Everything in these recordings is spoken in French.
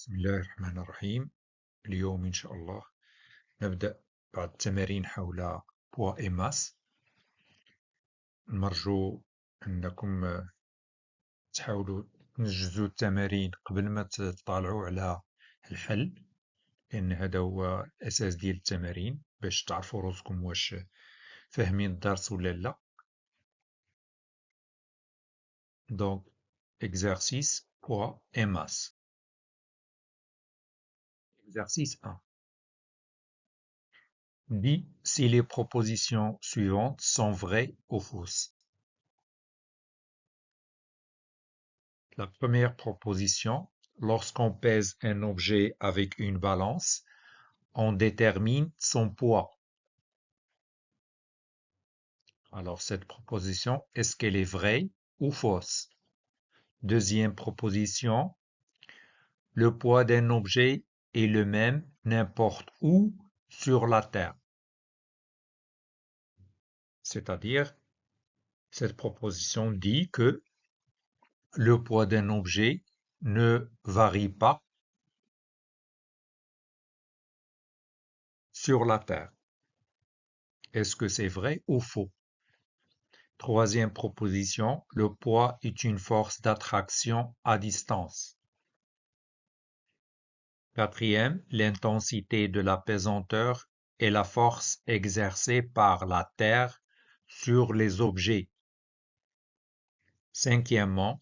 بسم الله الرحمن الرحيم. اليوم إن شاء الله نبدأ بعض التمارين حول poids et masse. نرجو أنكم تحاولوا تنجزوا التمارين قبل ما تطالعوا على الحل، لأن هذا هو الأساس ديال التمارين باش تعرفوا روسكم واش فاهمين الدرس ولا لا. Donc, exercice poids et masse. Exercice 1. Dis si les propositions suivantes sont vraies ou fausses. La première proposition, lorsqu'on pèse un objet avec une balance, on détermine son poids. Alors cette proposition, est-ce qu'elle est vraie ou fausse? Deuxième proposition, le poids d'un objet est le même n'importe où sur la Terre. C'est-à-dire, cette proposition dit que le poids d'un objet ne varie pas sur la Terre. Est-ce que c'est vrai ou faux? Troisième proposition, le poids est une force d'attraction à distance. Quatrième, l'intensité de la pesanteur est la force exercée par la Terre sur les objets. Cinquièmement,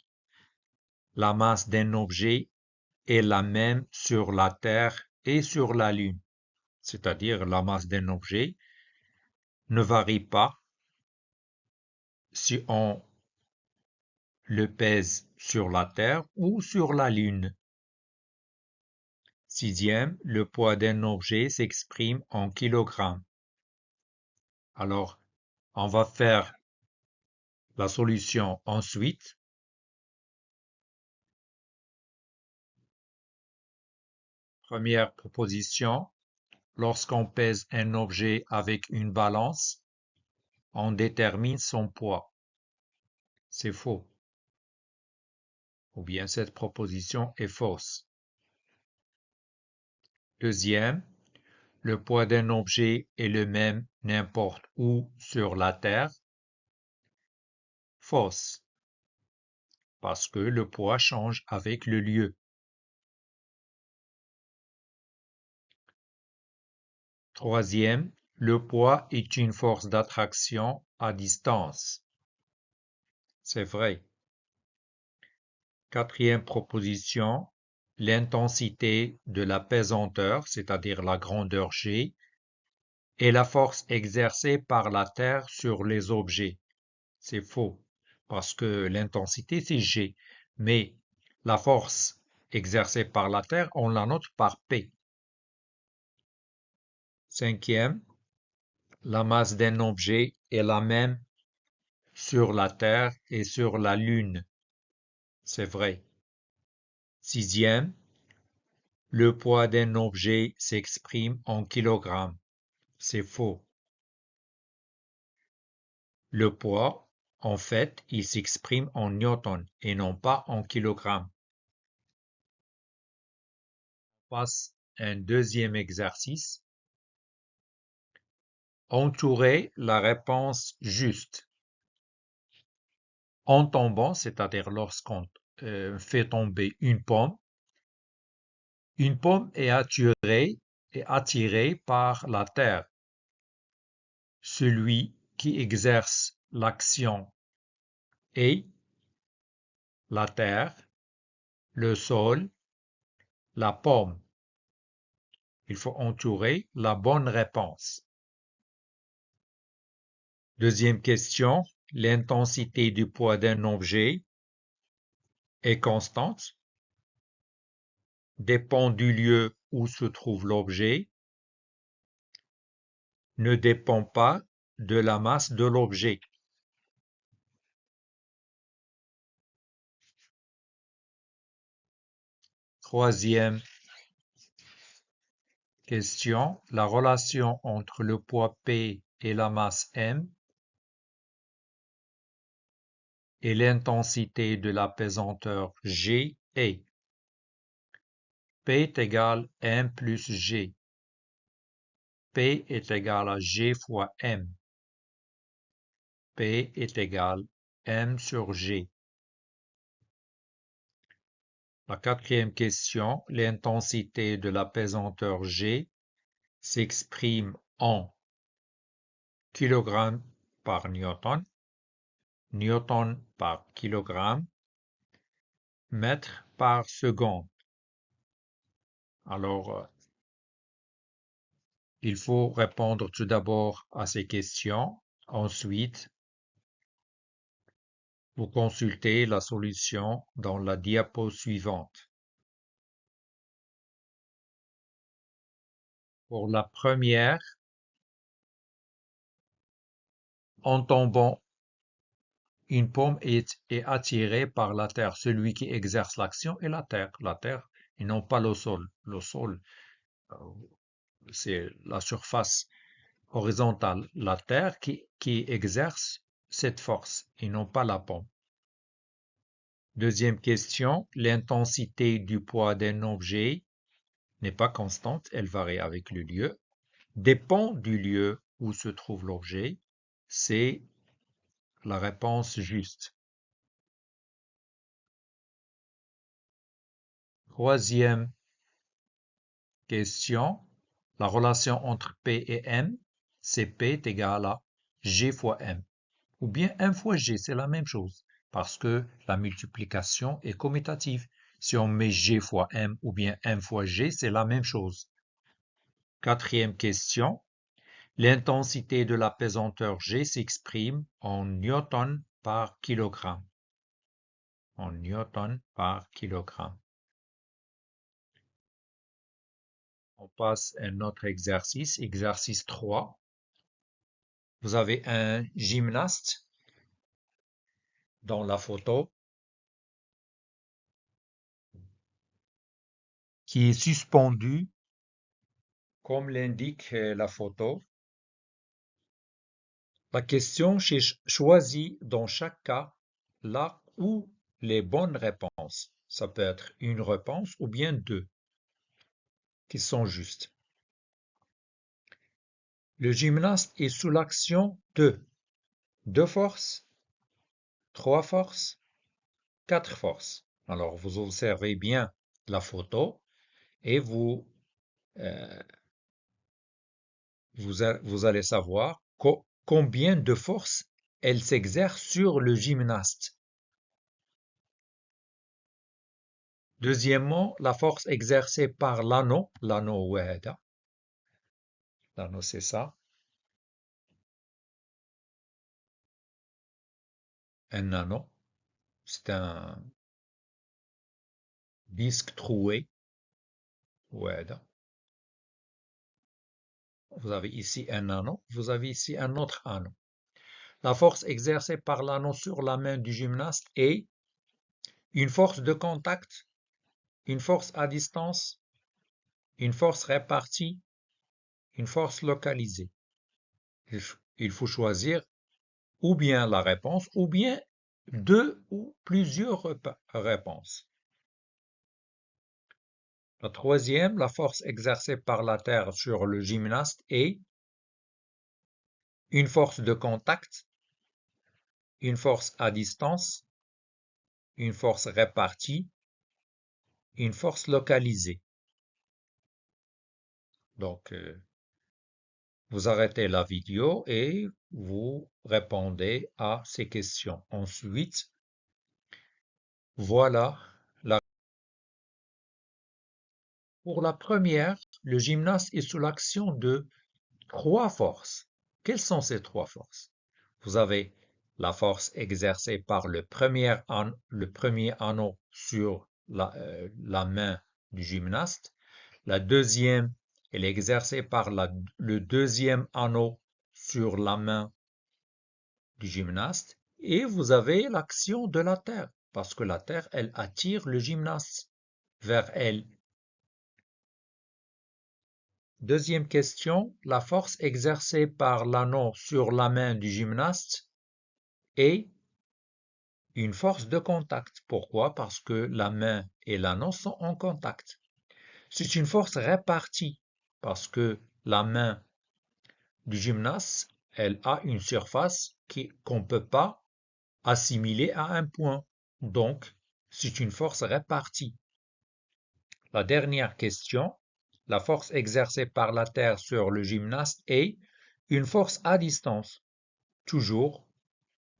la masse d'un objet est la même sur la Terre et sur la Lune. C'est-à-dire la masse d'un objet ne varie pas si on le pèse sur la Terre ou sur la Lune. Sixième, le poids d'un objet s'exprime en kilogrammes. Alors, on va faire la solution ensuite. Première proposition, lorsqu'on pèse un objet avec une balance, on détermine son poids. C'est faux. Ou bien cette proposition est fausse. Deuxième, le poids d'un objet est le même n'importe où sur la Terre. Fausse. Parce que le poids change avec le lieu. Troisième, le poids est une force d'attraction à distance. C'est vrai. Quatrième proposition, l'intensité de la pesanteur, c'est-à-dire la grandeur G, est la force exercée par la Terre sur les objets. C'est faux, parce que l'intensité c'est G, mais la force exercée par la Terre, on la note par P. Cinquième, la masse d'un objet est la même sur la Terre et sur la Lune. C'est vrai. Sixième, le poids d'un objet s'exprime en kilogrammes. C'est faux. Le poids, en fait, il s'exprime en newton et non pas en kilogrammes. On passe à un deuxième exercice. Entourer la réponse juste. En tombant, c'est-à-dire lorsqu'on fait tomber une pomme est attirée par la terre. Celui qui exerce l'action est la terre, le sol, la pomme. Il faut entourer la bonne réponse. Deuxième question, l'intensité du poids d'un objet est constante, dépend du lieu où se trouve l'objet, ne dépend pas de la masse de l'objet. Troisième question, la relation entre le poids P et la masse M et l'intensité de la pesanteur G est. P est égal à M plus G. P est égal à G fois M. P est égal à M sur G. La quatrième question, l'intensité de la pesanteur G s'exprime en kg par newton, newton par kilogramme, mètre par seconde. Alors, il faut répondre tout d'abord à ces questions. Ensuite, vous consultez la solution dans la diapo suivante. Pour la première, en tombant, une pomme est attirée par la terre. Celui qui exerce l'action est la terre, et non pas le sol. Le sol, euh, c'est la surface horizontale. La terre qui exerce cette force, et non pas la pomme. Deuxième question, l'intensité du poids d'un objet n'est pas constante, elle varie avec le lieu, dépend du lieu où se trouve l'objet. C'est la réponse juste. Troisième question, la relation entre P et M, c'est P est égal à G fois M. Ou bien M fois G, c'est la même chose, parce que la multiplication est commutative. Si on met G fois M ou bien M fois G, c'est la même chose. Quatrième question, l'intensité de la pesanteur G s'exprime en newton par kilogramme. En newton par kilogramme. On passe à un autre exercice, exercice 3. Vous avez un gymnaste dans la photo qui est suspendu, comme l'indique la photo. La question choisit dans chaque cas là où les bonnes réponses. Ça peut être une réponse ou bien deux qui sont justes. Le gymnaste est sous l'action de 2 forces, 3 forces, 4 forces. Alors vous observez bien la photo et vous allez savoir combien de force elle s'exerce sur le gymnaste. Deuxièmement, la force exercée par l'anneau wahda. L'anneau, c'est ça. Un anneau, c'est un disque troué. Wahda. Vous avez ici un anneau, vous avez ici un autre anneau. La force exercée par l'anneau sur la main du gymnaste est une force de contact, une force à distance, une force répartie, une force localisée. Il faut choisir ou bien la réponse, ou bien deux ou plusieurs réponses. La troisième, la force exercée par la Terre sur le gymnaste est une force de contact, une force à distance, une force répartie, une force localisée. Donc, vous arrêtez la vidéo et vous répondez à ces questions. Ensuite, voilà pour la première, le gymnaste est sous l'action de 3 forces. Quelles sont ces 3 forces? Vous avez la force exercée par le premier anneau sur la main du gymnaste. La deuxième, elle est exercée par le deuxième anneau sur la main du gymnaste. Et vous avez l'action de la Terre, parce que la Terre, elle attire le gymnaste vers elle. Deuxième question, la force exercée par l'anneau sur la main du gymnaste est une force de contact. Pourquoi? Parce que la main et l'anneau sont en contact. C'est une force répartie parce que la main du gymnaste, elle a une surface qu'on ne peut pas assimiler à un point. Donc, c'est une force répartie. La dernière question, la force exercée par la Terre sur le gymnaste est une force à distance. Toujours,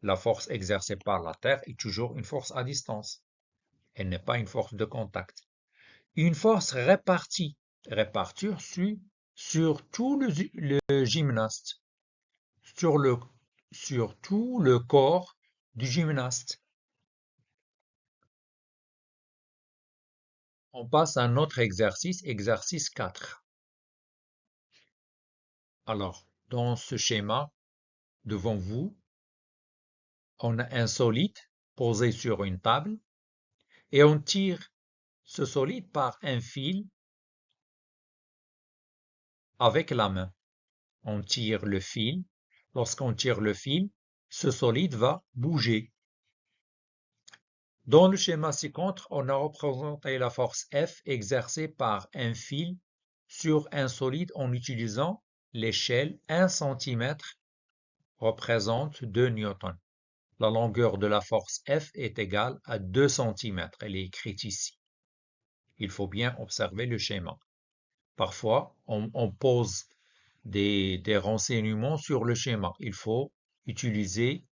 la force exercée par la Terre est toujours une force à distance. Elle n'est pas une force de contact. Une force répartie, répartie sur tout le gymnaste, sur le, sur tout le corps du gymnaste. On passe à un autre exercice, exercice 4. Alors, dans ce schéma, devant vous, on a un solide posé sur une table et on tire ce solide par un fil avec la main. On tire le fil. Lorsqu'on tire le fil, ce solide va bouger. Dans le schéma ci-contre, on a représenté la force F exercée par un fil sur un solide en utilisant l'échelle 1 cm représente 2 newtons. La longueur de la force F est égale à 2 cm. Elle est écrite ici. Il faut bien observer le schéma. Parfois, on pose des renseignements sur le schéma. Il faut utiliser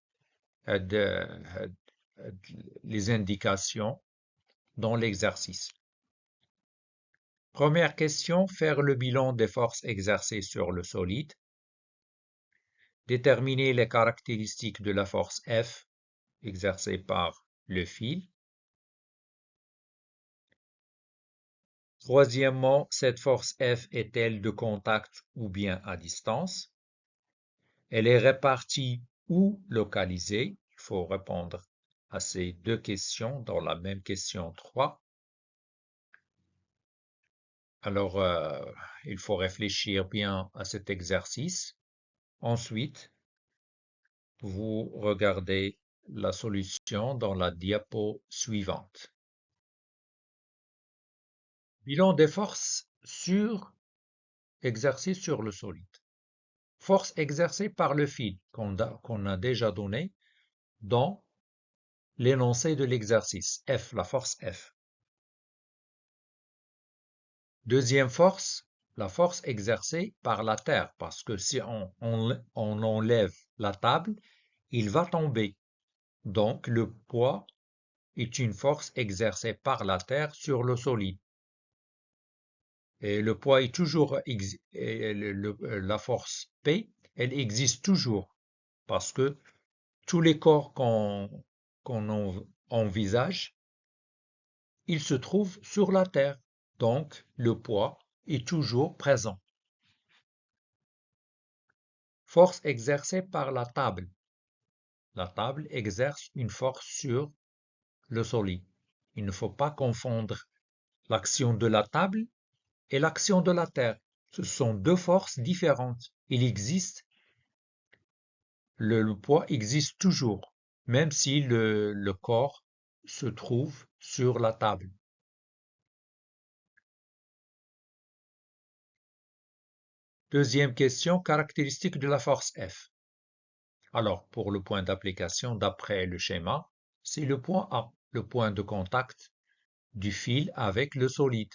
les indications dans l'exercice. Première question, faire le bilan des forces exercées sur le solide. Déterminer les caractéristiques de la force F exercée par le fil. Troisièmement, cette force F est-elle de contact ou bien à distance? Elle est répartie ou localisée? Il faut répondre à ces deux questions dans la même question 3. Alors, il faut réfléchir bien à cet exercice. Ensuite, vous regardez la solution dans la diapo suivante. Bilan des forces sur exercées sur le solide. Force exercée par le fil qu'on a déjà donné dans l'énoncé de l'exercice. F, la force F. Deuxième force, la force exercée par la Terre, parce que si on enlève la table, il va tomber. Donc le poids est une force exercée par la Terre sur le solide. Et le poids est toujours, la force P, elle existe toujours, parce que tous les corps qu'on envisage, ils se trouvent sur la Terre. Donc le poids est toujours présent. Force exercée par la table. La table exerce une force sur le solide. Il ne faut pas confondre l'action de la table et l'action de la Terre. Ce sont deux forces différentes. Le poids existe toujours, même si le corps se trouve sur la table. Deuxième question, caractéristique de la force F. Alors, pour le point d'application, d'après le schéma, c'est le point A, le point de contact du fil avec le solide.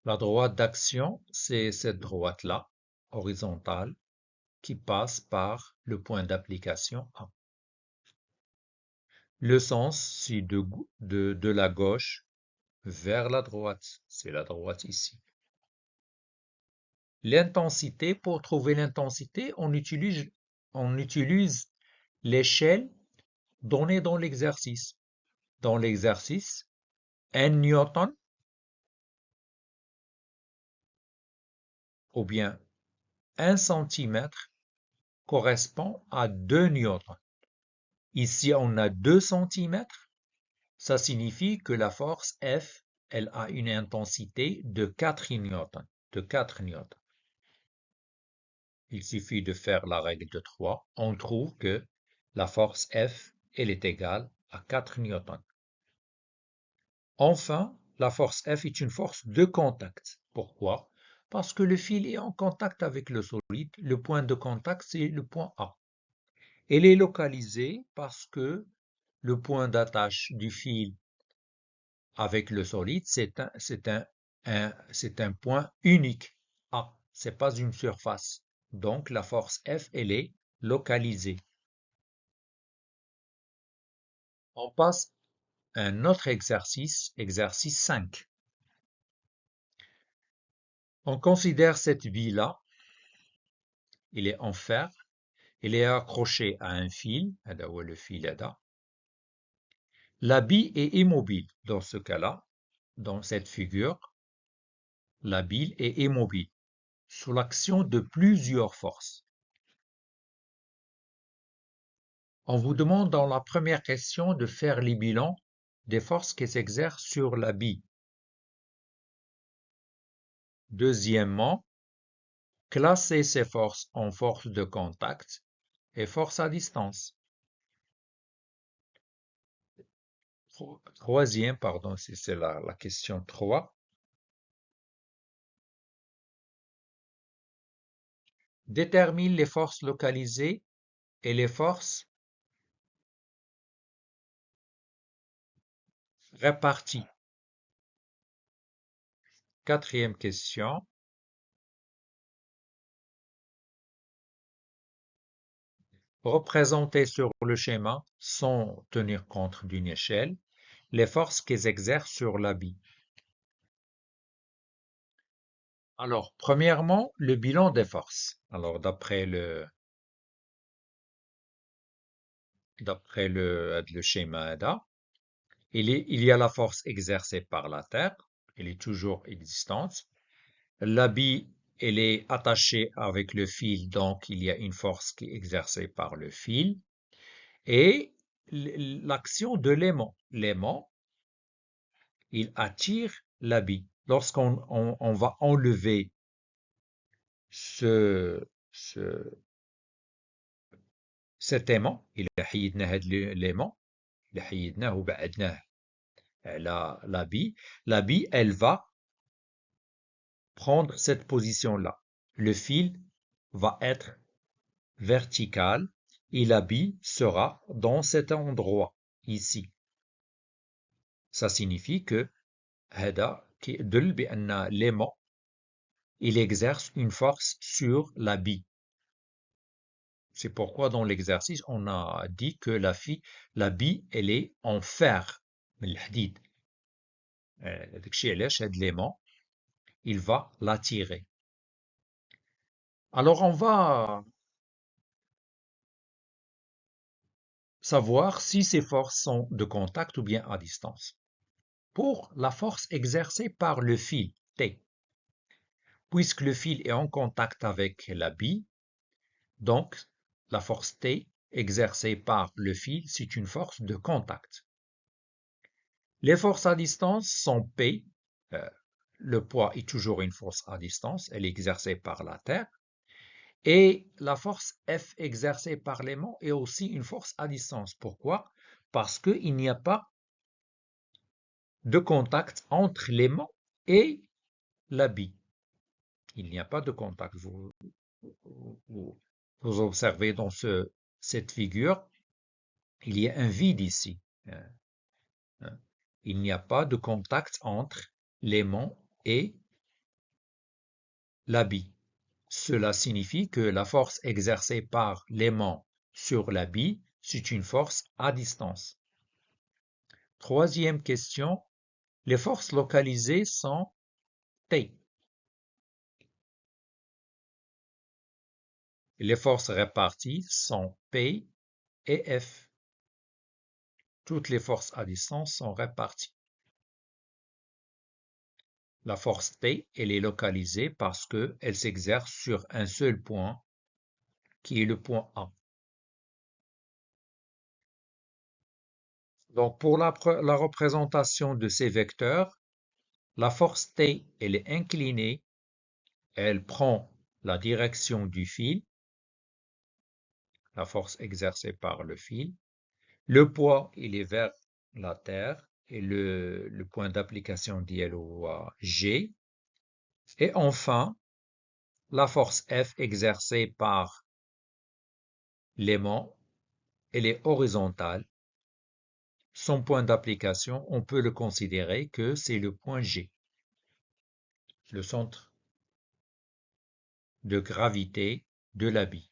La droite d'action, c'est cette droite-là, horizontale, qui passe par le point d'application A. Le sens, c'est de la gauche vers la droite. C'est la droite ici. L'intensité, pour trouver l'intensité, on utilise l'échelle donnée dans l'exercice. Dans l'exercice, 1 newton ou bien 1 centimètre correspond à 2 newtons. Ici, on a 2 centimètres. Ça signifie que la force F, elle a une intensité de 4 newtons. De 4 newtons. Il suffit de faire la règle de 3. On trouve que la force F, elle est égale à 4 newtons. Enfin, la force F est une force de contact. Pourquoi? Parce que le fil est en contact avec le solide. Le point de contact, c'est le point A. Elle est localisée parce que le point d'attache du fil avec le solide, c'est un point unique. A, c'est pas une surface. Donc la force F, elle est localisée. On passe à un autre exercice, exercice 5. On considère cette bille-là, il est en fer, il est accroché à un fil, le fil là. La bille est immobile dans ce cas-là, dans cette figure, la bille est immobile sous l'action de plusieurs forces. On vous demande dans la première question de faire les bilans des forces qui s'exercent sur la bille. Deuxièmement, classer ces forces en force de contact et force à distance. Troisième, pardon, c'est la question 3. Détermine les forces localisées et les forces réparties. Quatrième question. Représenter sur le schéma, sans tenir compte d'une échelle, les forces qu'ils exercent sur la bille. Alors, premièrement, le bilan des forces. Alors, d'après le schéma ADA, il y a la force exercée par la Terre, elle est toujours existante. La bille, elle est attachée avec le fil, donc il y a une force qui est exercée par le fil. Et l'action de l'aimant. L'aimant, il attire la bille. Lorsqu'on va enlever ce, cet aimant, إلا حيدنا هاد l'aimant, إلا حيدناه وبعدناه على la bille, elle va prendre cette position-là. Le fil va être vertical et la bille sera dans cet endroit, ici. Ça signifie que هذا كيدل بأن l'aimant il exerce une force sur la bille. C'est pourquoi dans l'exercice, on a dit que la bille, elle est en fer, من الحديد. داك الشيء علاش هاد l'aimant, il va l'attirer. Alors on va savoir si ces forces sont de contact ou bien à distance. Pour la force exercée par le fil T, puisque le fil est en contact avec la bille, donc la force T exercée par le fil, c'est une force de contact. Les forces à distance sont P, le poids est toujours une force à distance, elle est exercée par la Terre, et la force F exercée par l'aimant est aussi une force à distance. Pourquoi? Parce qu'il n'y a pas de contact entre l'aimant et la bille. Il n'y a pas de contact. Vous observez dans cette figure, il y a un vide ici. Il n'y a pas de contact entre l'aimant et la bille. Cela signifie que la force exercée par l'aimant sur la bille, c'est une force à distance. Troisième question, les forces localisées sont T. Les forces réparties sont P et F. Toutes les forces à distance sont réparties. La force T, elle est localisée parce qu'elle s'exerce sur un seul point, qui est le point A. Donc, pour la représentation de ces vecteurs, la force T, elle est inclinée, elle prend la direction du fil, la force exercée par le fil. Le poids, il est vers la Terre et le point d'application d'ILO G. Et enfin, la force F exercée par l'aimant, elle est horizontale. Son point d'application, on peut le considérer que c'est le point G, le centre de gravité de la bille.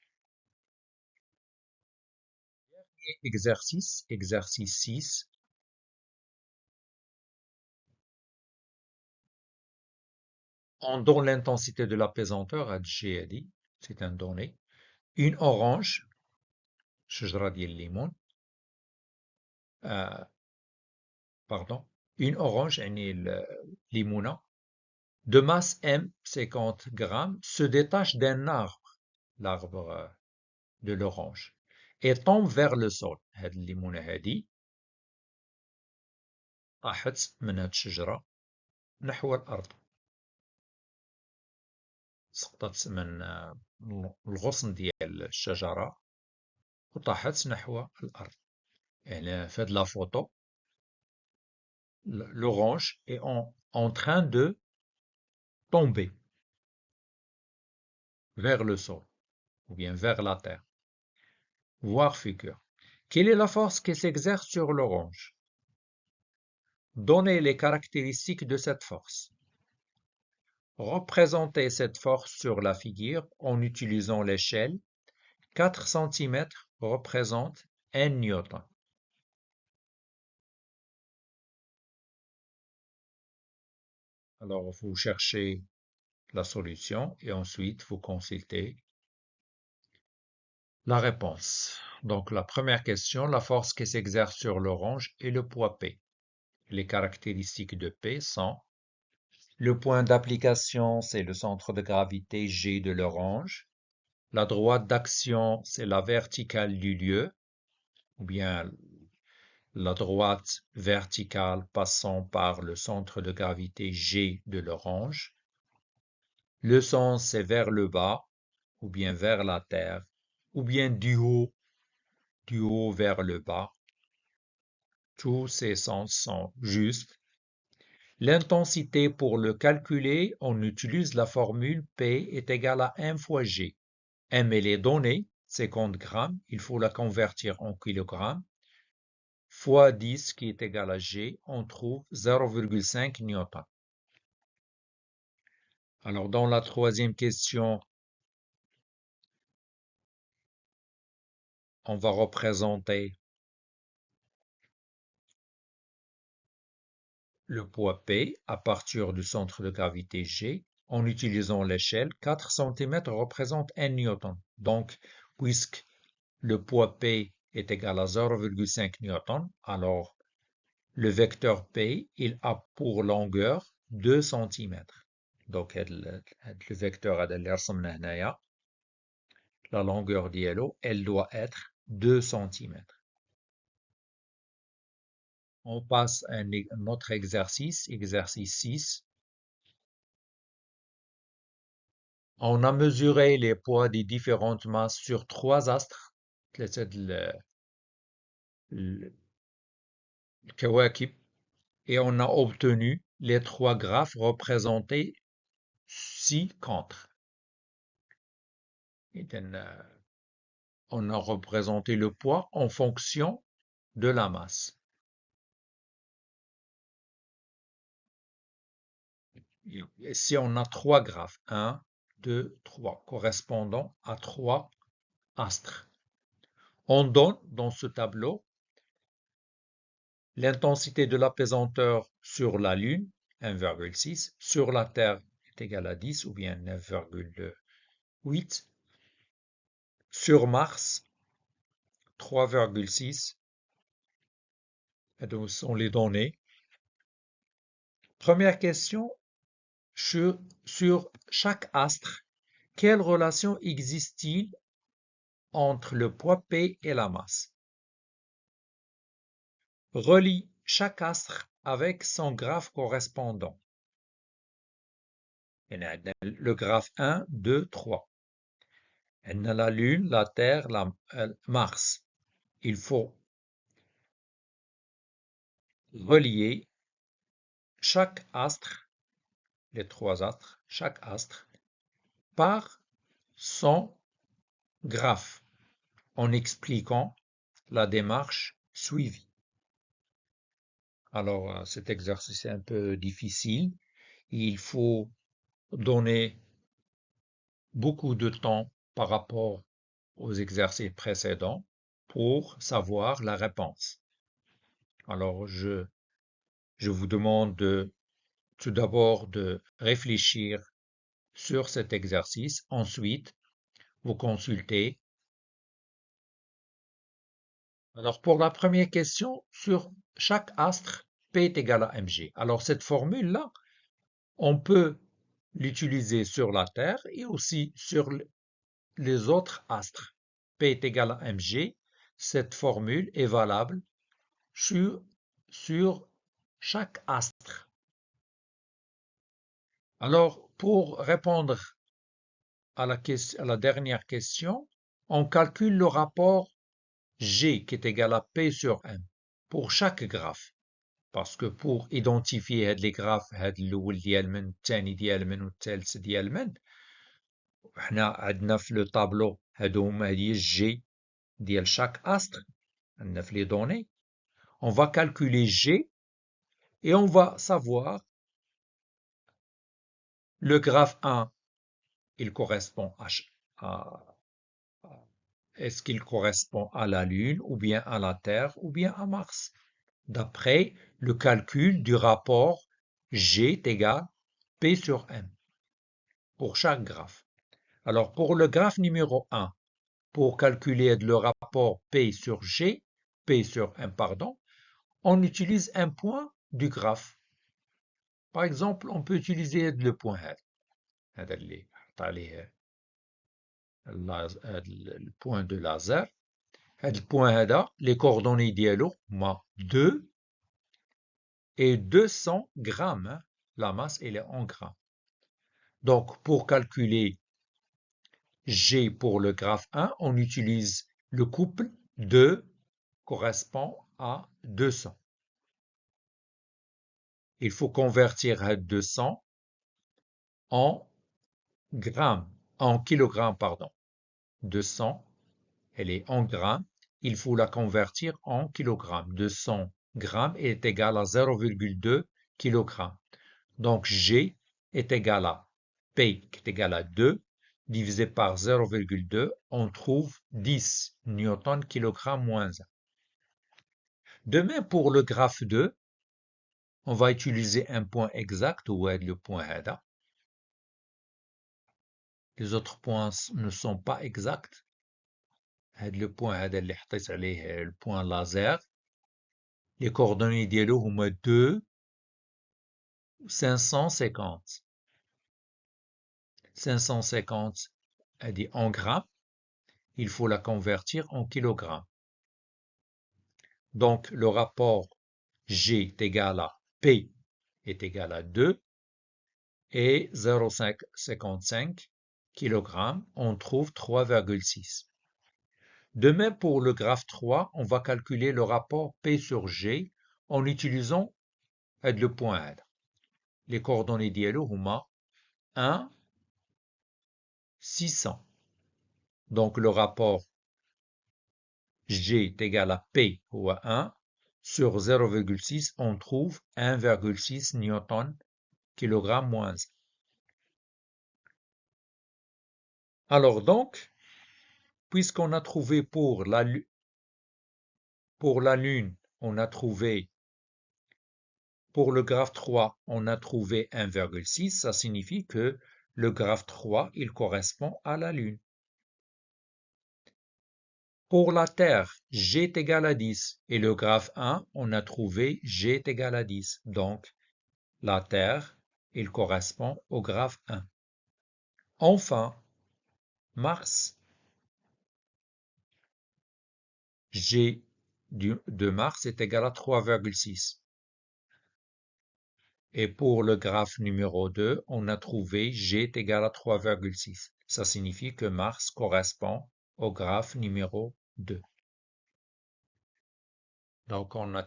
Exercice 6. On donne l'intensité de l'apesanteur à G a dit, c'est un donné. Une orange, شجرة ديال الليمون, pardon, une orange, يعني الليمونة, de masse M, 50 grammes, se détache d'un arbre, l'arbre de l'orange, et tombe vers le sol. هاد الليمونة هادي طاحت من هاد الشجرة نحو الأرض. سقطت من الغصن ديال الشجرة وطاحت نحو الأرض. يعني في هاد لا فوتو l'orange est en train de tomber vers le sol ou bien vers la terre. Voir figure. Quelle est la force qui s'exerce sur l'orange? Donnez les caractéristiques de cette force. Représentez cette force sur la figure en utilisant l'échelle. 4 cm représente 1 newton. Alors, vous cherchez la solution et ensuite vous consultez la réponse. Donc, la première question, la force qui s'exerce sur l'orange est le poids P. Les caractéristiques de P sont le point d'application, c'est le centre de gravité G de l'orange. La droite d'action, c'est la verticale du lieu, ou bien la droite verticale passant par le centre de gravité G de l'orange. Le sens, c'est vers le bas, ou bien vers la terre, ou bien du haut vers le bas. Tous ces sens sont justes. L'intensité, pour le calculer, on utilise la formule P est égal à 1 fois G. M, elle est donnée, 50 grammes, il faut la convertir en kilogrammes, fois 10 qui est égal à G, on trouve 0,5 newton. Alors, dans la troisième question, on va représenter le poids P à partir du centre de gravité G en utilisant l'échelle. 4 cm représente 1 newton. Donc, puisque le poids P est égal à 0,5 newton, alors le vecteur P, il a pour longueur 2 cm. Donc, le vecteur اللي رسمناه هنايا, la longueur ديالو, elle doit être 2 cm. On passe à un autre exercice, exercice 6. On a mesuré les poids des différentes masses sur 3 astres, الكواكب, et on a obtenu les 3 graphes représentés ci-contre. On a représenté le poids en fonction de la masse. Ici, on a 3 graphes, 1, 2, 3, correspondant à 3 astres. On donne dans ce tableau l'intensité de l'apesanteur sur la Lune, 1,6, sur la Terre est égal à 10 ou bien 9,8, sur Mars, 3,6, et donc sont les données. Première question, sur chaque astre, quelle relation existe-t-il entre le poids P et la masse? Relie chaque astre avec son graphe correspondant. Le graphe 1, 2, 3. On a la Lune, la Terre, Mars. Il faut relier chaque astre, les trois astres, chaque astre, par son graphe, en expliquant la démarche suivie. Alors, cet exercice est un peu difficile. Il faut donner beaucoup de temps par rapport aux exercices précédents pour savoir la réponse. Alors, je vous demande tout d'abord de réfléchir sur cet exercice. Ensuite, vous consultez. Alors, pour la première question, sur chaque astre, P est égal à mg. Alors, cette formule-là, on peut l'utiliser sur la Terre et aussi sur les autres astres. P est égal à mg. Cette formule est valable sur chaque astre. Alors, pour répondre à la dernière question, on calcule le rapport G qui est égal à P sur M pour chaque graphe. parce que pour identifier هاد les graphes هاد الأول ديال من الثاني ديال من والثالث ديال من حنا عندنا في لو طابلو هادو هما هي الجي ديال chaque astre عندنا في les données on va calculer G et on va savoir le graphe 1 il correspond est-ce qu'il correspond à la Lune ou bien à la Terre ou bien à Mars d'après le calcul du rapport G est égal P sur M pour chaque graphe. Alors, pour le graphe numéro 1, pour calculer le rapport P sur G, P sur M, pardon, on utilise un point du graphe. Par exemple, on peut utiliser le point le point de laser. Le point les coordonnées ديالو هما 2 et 200 grammes. La masse, elle est en grammes. Donc, pour calculer G pour le graphe 1, on utilise le couple 2 correspond à 200. Il faut convertir 200 en grammes, en kilogrammes, pardon. 200, elle est en grammes. Il faut la convertir en kilogrammes. 200 grammes est égal à 0,2 kg. Donc G est égal à P qui est égal à 2 divisé par 0,2, on trouve 10 newton kilogramme moins 1. De même pour le graphe 2, on va utiliser un point exact ou le point هذا. Les autres points ne sont pas exacts. Le point هذا اللي حطيت عليه le point laser. Les coordonnées ديالو هما 2 550. 550 هذه en grammes. Il faut la convertir en kilogrammes. Donc le rapport G est égal à P est égal à 2 et 0,55 kg, on trouve 3,6. De même pour le graphe 3, on va calculer le rapport P sur G en utilisant le point هذا. Les coordonnées ديالو هما 1, 600. Donc le rapport G est égal à P ou à 1 sur 0,6, on trouve 1,6 newton kilogramme moins. Alors donc, puisqu'on a trouvé pour la Lune, on a trouvé, pour le graphe 3, on a trouvé 1,6, ça signifie que le graphe 3, il correspond à la Lune. Pour la Terre, G est égal à 10, et le graphe 1, on a trouvé G est égal à 10. Donc, la Terre, il correspond au graphe 1. Enfin, Mars, G de Mars est égal à 3,6. Et pour le graphe numéro 2, on a trouvé G est égal à 3,6. Ça signifie que Mars correspond au graphe numéro 2. Donc on a